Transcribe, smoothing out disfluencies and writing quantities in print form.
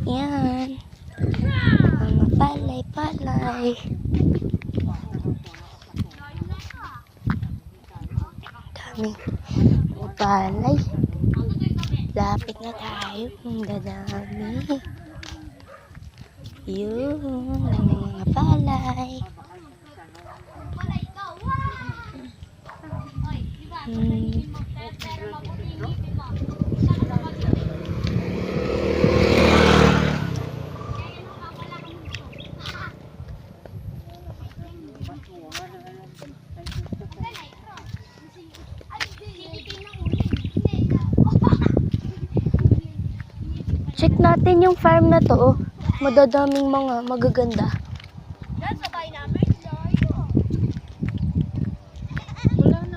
Yan. Mga palay-palay. Daming palay. Lapit na tayo. Ang dadami. Yun. Mga palay. Check natin yung farm na to. Oh. Madadaming mga magaganda.